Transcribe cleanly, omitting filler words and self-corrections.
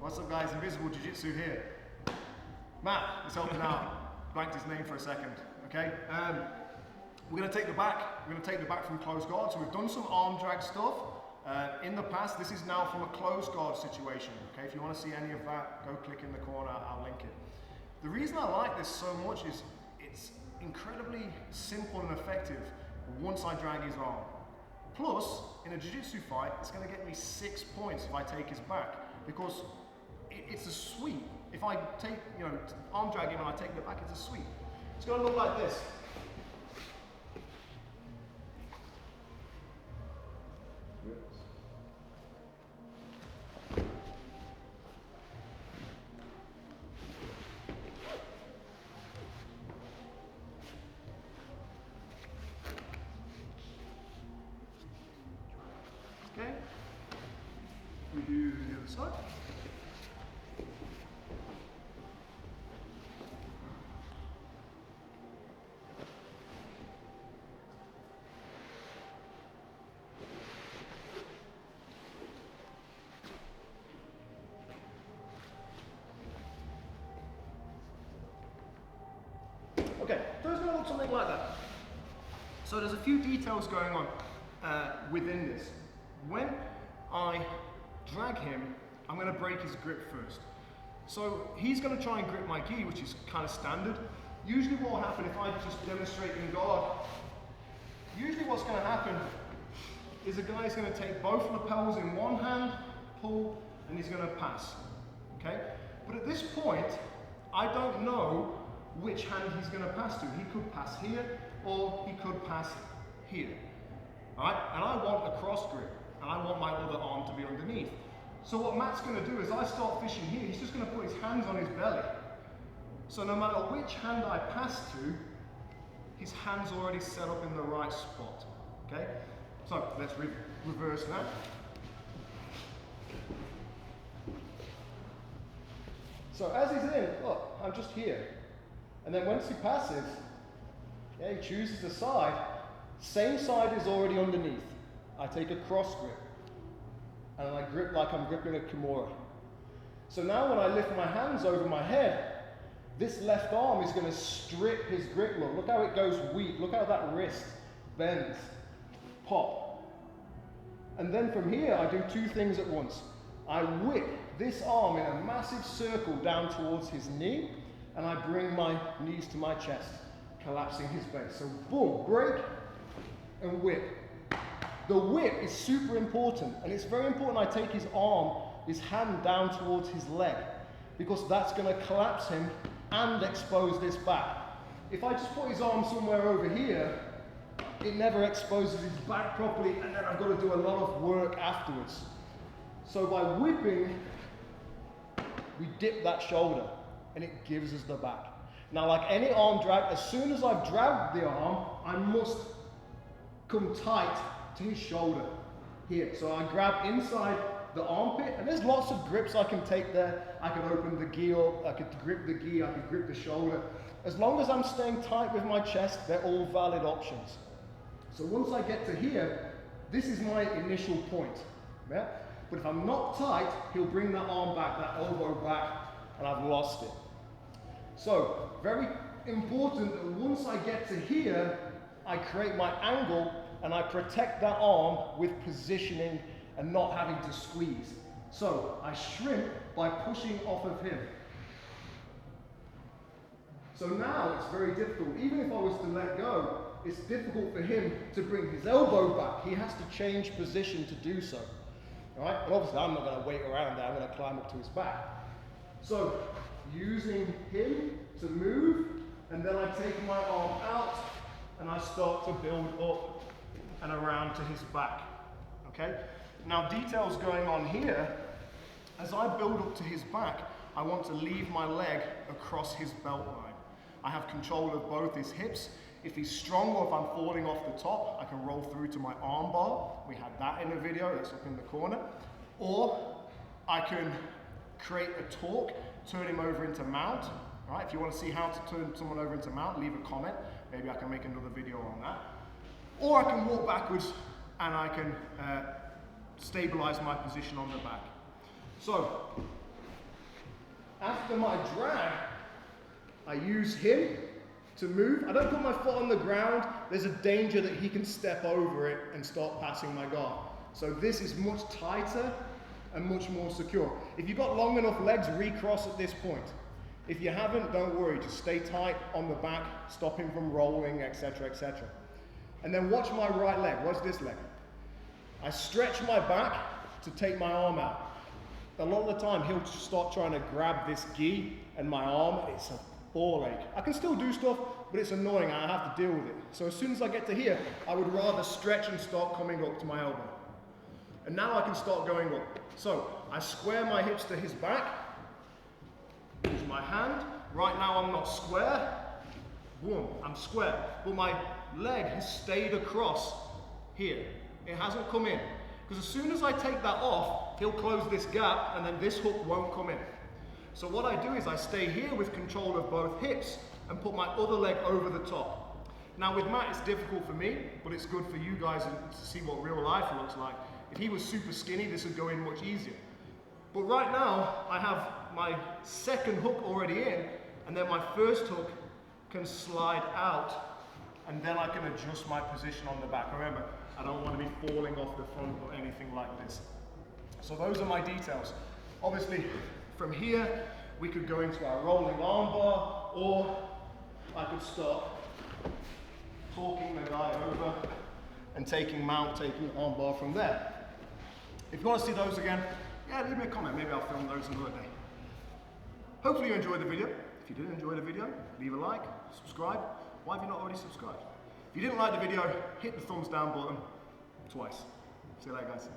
What's up guys, Invisible Jiu-Jitsu here. Matt is helping out. Blanked his name for a second, okay? We're gonna take the back. We're gonna take the back from closed guard. So we've done some arm drag stuff. In the past, this is now from a closed guard situation, okay? If you wanna see any of that, go click in the corner, I'll link it. The reason I like this so much is it's incredibly simple and effective once I drag his arm. Plus, in a jiu-jitsu fight, it's gonna get me 6 points if I take his back, because it's a sweep. If I take, arm drag him and I take the back, it's a sweep. It's gonna look like this. Okay, we do the other side. Okay, so it's going to look something like that. So there's a few details going on within this. When I drag him, I'm going to break his grip first. So he's going to try and grip my gi, which is kind of standard. Usually what will happen if I just demonstrate in guard, usually what's going to happen is a guy's going to take both lapels in one hand, pull, and he's going to pass. Okay? But at this point, I don't know which hand he's going to pass to. He could pass here, or he could pass here. All right? And I want a cross grip, and I want my other arm to be underneath. So what Matt's going to do is I start fishing here, he's just going to put his hands on his belly. So no matter which hand I pass to, his hand's already set up in the right spot. Okay? So let's reverse that. So as he's in, look, I'm just here. And then once he passes, yeah, he chooses a side. Same side is already underneath. I take a cross grip. And I grip like I'm gripping a Kimura. So now when I lift my hands over my head, this left arm is going to strip his grip. Look how it goes weak. Look how that wrist bends. Pop. And then from here, I do two things at once. I whip this arm in a massive circle down towards his knee, and I bring my knees to my chest, collapsing his base. So boom, break and whip. The whip is super important, and it's very important I take his arm, his hand down towards his leg, because that's going to collapse him and expose this back. If I just put his arm somewhere over here, it never exposes his back properly, and then I've got to do a lot of work afterwards. So by whipping, we dip that shoulder, and it gives us the back. Now, like any arm drag, as soon as I've dragged the arm, I must come tight to his shoulder here. So I grab inside the armpit, and there's lots of grips I can take there. I can open the gi up, I could grip the gi, I could grip the shoulder. As long as I'm staying tight with my chest, they're all valid options. So once I get to here, this is my initial point. Yeah? But if I'm not tight, he'll bring that arm back, that elbow back, and I've lost it. So, very important that once I get to here, I create my angle and I protect that arm with positioning and not having to squeeze. So, I shrimp by pushing off of him. So now it's very difficult. Even if I was to let go, it's difficult for him to bring his elbow back. He has to change position to do so. All right? And obviously I'm not going to wait around there. I'm going to climb up to his back. So, using him to move, and then I take my arm out and I start to build up and around to his back. Okay? Now, details going on here. As I build up to his back, I want to leave my leg across his belt line. I have control of both his hips. If he's strong or if I'm falling off the top, I can roll through to my arm bar. We had that in the video, that's up in the corner. Or I can create a torque, turn him over into mount. Right? If you want to see how to turn someone over into mount, leave a comment. Maybe I can make another video on that. Or I can walk backwards and I can stabilize my position on the back. So, After my drag, I use him to move. I don't put my foot on the ground. There's a danger that he can step over it and start passing my guard. So this is much tighter and much more secure. If you've got long enough legs, recross at this point. If you haven't, don't worry, just stay tight on the back, stop him from rolling, etc., etc. And then watch my right leg. Watch this leg. I stretch my back to take my arm out. A lot of the time, he'll start trying to grab this gi and my arm, it's a ball ache. I can still do stuff, but it's annoying, I have to deal with it. So as soon as I get to here, I would rather stretch and start coming up to my elbow. And now I can start going up. So I square my hips to his back, use my hand. Right now I'm not square, boom, I'm square. But my leg has stayed across here. It hasn't come in. Because as soon as I take that off, he'll close this gap and then this hook won't come in. So what I do is I stay here with control of both hips and put my other leg over the top. Now with Matt it's difficult for me, but it's good for you guys to see what real life looks like. If he was super skinny, this would go in much easier. But right now, I have my second hook already in, and then my first hook can slide out, and then I can adjust my position on the back. Remember, I don't want to be falling off the front or anything like this. So those are my details. Obviously, from here, we could go into our rolling armbar, or I could start talking the guy over and taking armbar from there. If you want to see those again, yeah, leave me a comment. Maybe I'll film those another day. Hopefully you enjoyed the video. If you did enjoy the video, leave a like, subscribe. Why have you not already subscribed? If you didn't like the video, hit the thumbs down button twice. See you later, guys.